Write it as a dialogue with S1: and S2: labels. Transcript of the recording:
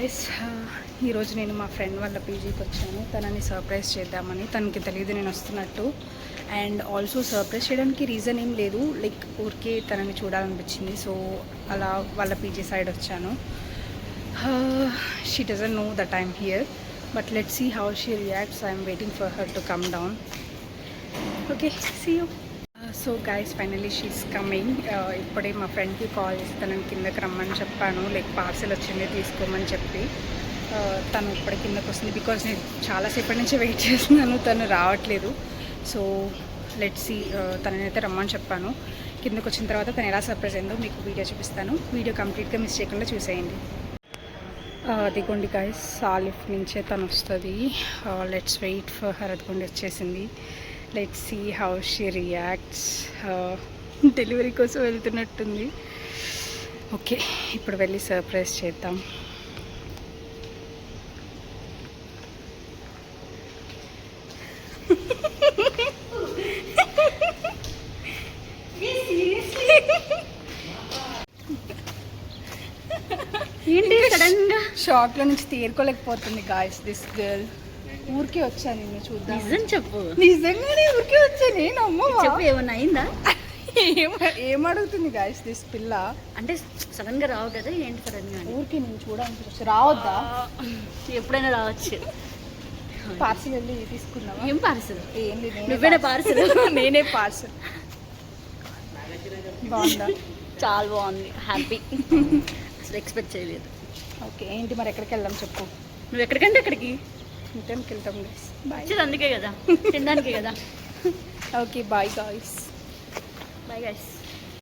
S1: Guys, ఈరోజు నేను మా ఫ్రెండ్ వాళ్ళ పీజీకి వచ్చాను. తనని సర్ప్రైజ్ చేద్దామని. తనకి తెలియదు నేను వస్తున్నట్టు. అండ్ ఆల్సో సర్ప్రైజ్ చేయడానికి రీజన్ ఏం లేదు, లైక్ ఊరికే తనని చూడాలనిపించింది. సో అలా వాళ్ళ పీజీ సైడ్ వచ్చాను. She doesn't know that I'm here, but let's see how she reacts. I'm waiting for her to come down. Okay, see you. So guys, finally she's coming. ఇప్పుడే మా ఫ్రెండ్కి call చేసి తనని కిందకి రమ్మని చెప్పాను, లైక్ పార్సెల్ వచ్చింది తీసుకోమని చెప్పి. తను ఇప్పుడే కిందకి వస్తుంది, బికాజ్ నేను చాలాసేపటి నుంచి వెయిట్ చేస్తున్నాను, తను రావట్లేదు. So let's see. తననైతే రమ్మని చెప్పాను. కిందకి వచ్చిన తర్వాత తను ఎలా సర్ప్రైజ్ అయిందో మీకు వీడియో చూపిస్తాను. వీడియో కంప్లీట్గా మిస్ చేయకుండా చూసేయండి. అదిగోండి గైస్, ఆ లిఫ్ట్ నుంచే తను వస్తుంది. Let's wait for her. అదిగోండి వచ్చేసింది. Let's see how she reacts. Delivery కోసం వెళ్తున్నట్టుంది. ఓకే, ఇప్పుడు వెళ్ళి సర్ప్రైజ్ చేద్దాం. ఏంటి సడన్గా షాక్లో నుంచి తేరుకోలేకపోతుంది గాయస్ దిస్ గర్ల్. ఊరికే వచ్చా నిన్ను చూద్దాం.
S2: నిజం చెప్పు.
S1: నిజంగానే ఊరికే వచ్చా నేను. అమ్మ
S2: చెప్పు, ఏమన్నా అయిందా?
S1: ఏం అడుగుతుంది గాయస్ దిస్ పిల్ల.
S2: అంటే సడన్ గా రావు కదా, ఏంటి సడన్ గా?
S1: ఊరికే నేను చూడడానికి వచ్చి రావద్దా?
S2: ఎప్పుడైనా రావచ్చు.
S1: పార్సిల్ వెళ్ళి తీసుకున్నావా?
S2: ఏం పార్సల్?
S1: ఏంది,
S2: నువ్వేనా పార్సల్?
S1: నేనే పార్సల్. బాగుందా?
S2: చాలా బాగుంది, హ్యాపీ. అసలు ఎక్స్పెక్ట్ చేయలేదు.
S1: ఓకే, ఏంటి మరి ఎక్కడికి వెళ్దాం చెప్పు.
S2: నువ్వు ఎక్కడికంటే ఎక్కడికి?
S1: ఇంటర్న్కి వెళ్తాం గైస్. బాయ్.
S2: వచ్చేది అందుకే కదా, తినడానికే కదా.
S1: Okay, bye guys.
S2: Bye guys.